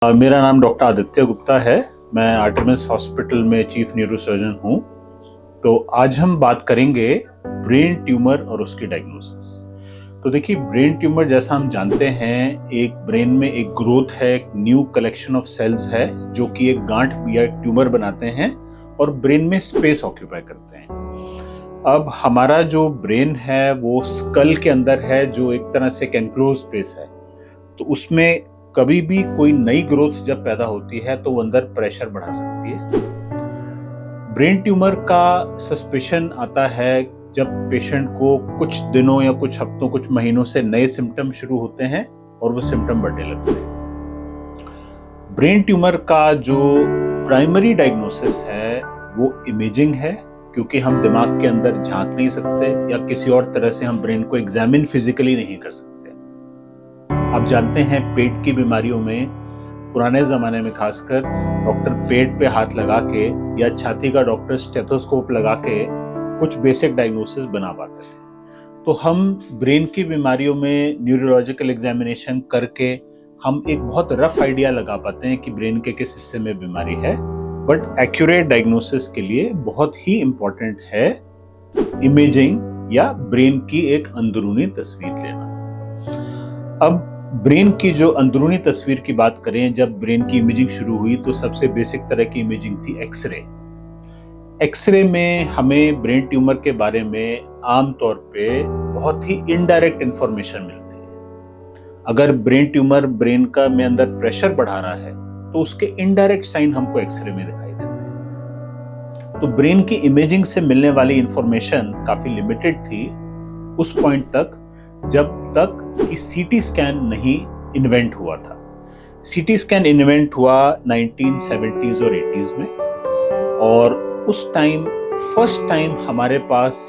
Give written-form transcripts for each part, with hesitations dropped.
मेरा नाम डॉक्टर आदित्य गुप्ता है। मैं आर्टेमिस हॉस्पिटल में चीफ न्यूरोसर्जन हूँ। तो आज हम बात करेंगे ब्रेन ट्यूमर और उसकी डायग्नोसिस। तो देखिए, ब्रेन ट्यूमर जैसा हम जानते हैं, एक ब्रेन में एक ग्रोथ है, एक न्यू कलेक्शन ऑफ सेल्स है जो कि एक गांठ या एक ट्यूमर बनाते हैं और ब्रेन में स्पेस ऑक्यूपाई करते हैं। अब हमारा जो ब्रेन है वो स्कल के अंदर है, जो एक तरह से एनक्लोज स्पेस है। तो उसमें कभी भी कोई नई ग्रोथ जब पैदा होती है तो वो अंदर प्रेशर बढ़ा सकती है। ब्रेन ट्यूमर का सस्पेशन आता है जब पेशेंट को कुछ दिनों या कुछ हफ्तों, कुछ महीनों से नए सिम्टम शुरू होते हैं और वो सिम्टम बढ़ने लगते हैं। ब्रेन ट्यूमर का जो प्राइमरी डायग्नोसिस है वो इमेजिंग है, क्योंकि हम दिमाग के अंदर झांक नहीं सकते या किसी और तरह से हम ब्रेन को एग्जामिन फिजिकली नहीं कर सकते। आप जानते हैं, पेट की बीमारियों में पुराने ज़माने में खासकर डॉक्टर पेट पे हाथ लगा के या छाती का डॉक्टर स्टेथोस्कोप लगा के कुछ बेसिक डायग्नोसिस बना पाते थे। तो हम ब्रेन की बीमारियों में न्यूरोलॉजिकल एग्जामिनेशन करके हम एक बहुत रफ आइडिया लगा पाते हैं कि ब्रेन के किस हिस्से में बीमारी है। बट एक्यूरेट डायग्नोसिस के लिए बहुत ही इम्पोर्टेंट है इमेजिंग या ब्रेन की एक अंदरूनी तस्वीर लेना। अब ब्रेन की जो अंदरूनी तस्वीर की बात करें, जब ब्रेन की इमेजिंग शुरू हुई तो सबसे बेसिक तरह की इमेजिंग थी एक्सरे। एक्सरे में हमें ब्रेन ट्यूमर के बारे में आमतौर पे बहुत ही इनडायरेक्ट इंफॉर्मेशन मिलती है। अगर ब्रेन ट्यूमर ब्रेन का में अंदर प्रेशर बढ़ा रहा है तो उसके इनडायरेक्ट साइन हमको एक्सरे में दिखाई देते हैं। तो ब्रेन की इमेजिंग से मिलने वाली इंफॉर्मेशन काफी लिमिटेड थी उस पॉइंट तक, जब तक कि सीटी स्कैन नहीं इन्वेंट हुआ था। सीटी स्कैन इन्वेंट हुआ 1970s और 80s में, और उस टाइम फर्स्ट टाइम हमारे पास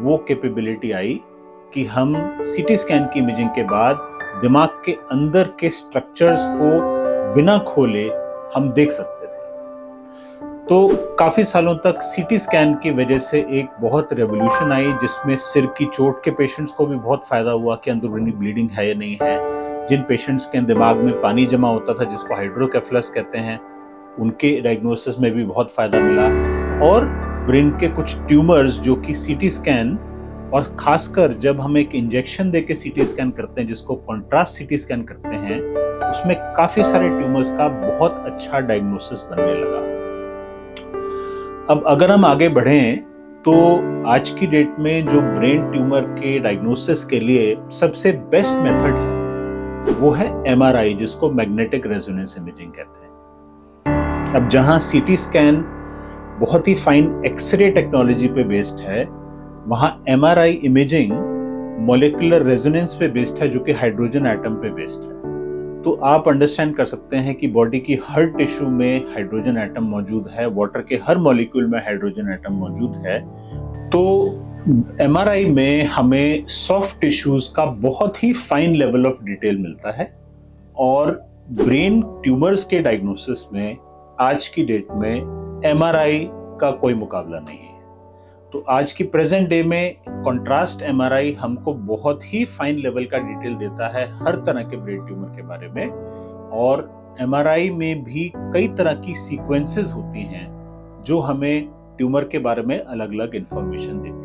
वो कैपेबिलिटी आई कि हम सीटी स्कैन की इमेजिंग के बाद दिमाग के अंदर के स्ट्रक्चर्स को बिना खोले हम देख सकते थे। तो काफी सालों तक सीटी स्कैन की वजह से एक बहुत रेवोल्यूशन आई, जिसमें सिर की चोट के पेशेंट्स को भी बहुत फायदा हुआ कि अंदरूनी ब्लीडिंग है या नहीं है। जिन पेशेंट्स के दिमाग में पानी जमा होता था, जिसको हाइड्रोकेफलस कहते हैं, उनके डायग्नोसिस में भी बहुत फायदा मिला। और ब्रेन के कुछ ट्यूमर्स जो कि सीटी स्कैन, और खासकर जब हम एक इंजेक्शन देके सीटी स्कैन करते हैं जिसको कॉन्ट्रास्ट सीटी स्कैन करते हैं, उसमें काफी सारे ट्यूमर्स का बहुत अच्छा डायग्नोसिस बनने लगा। अब अगर हम आगे बढ़ें तो आज की डेट में जो ब्रेन ट्यूमर के डायग्नोसिस के लिए सबसे बेस्ट मेथड है वो है एमआरआई, जिसको मैग्नेटिक रेजोनेंस इमेजिंग कहते हैं। अब जहां सीटी स्कैन बहुत ही फाइन एक्सरे टेक्नोलॉजी पे बेस्ड है, वहां एमआरआई इमेजिंग मॉलिक्यूलर रेजोनेंस पे बेस्ड है, जो कि हाइड्रोजन एटम पे बेस्ड है। तो आप अंडरस्टैंड कर सकते हैं कि बॉडी की हर टिश्यू में हाइड्रोजन एटम मौजूद है, वाटर के हर मॉलिक्यूल में हाइड्रोजन एटम मौजूद है। तो एमआरआई में हमें सॉफ्ट टिश्यूज का बहुत ही फाइन लेवल ऑफ डिटेल मिलता है, और ब्रेन ट्यूमर्स के डायग्नोसिस में आज की डेट में एमआरआई का कोई मुकाबला नहीं है। तो आज की प्रेजेंट डे में कॉन्ट्रास्ट एमआरआई हमको बहुत ही फाइन लेवल का डिटेल देता है हर तरह के ब्रेन ट्यूमर के बारे में। और एमआरआई में भी कई तरह की सीक्वेंसेस होती हैं जो हमें ट्यूमर के बारे में अलग अलग इंफॉर्मेशन देती हैं।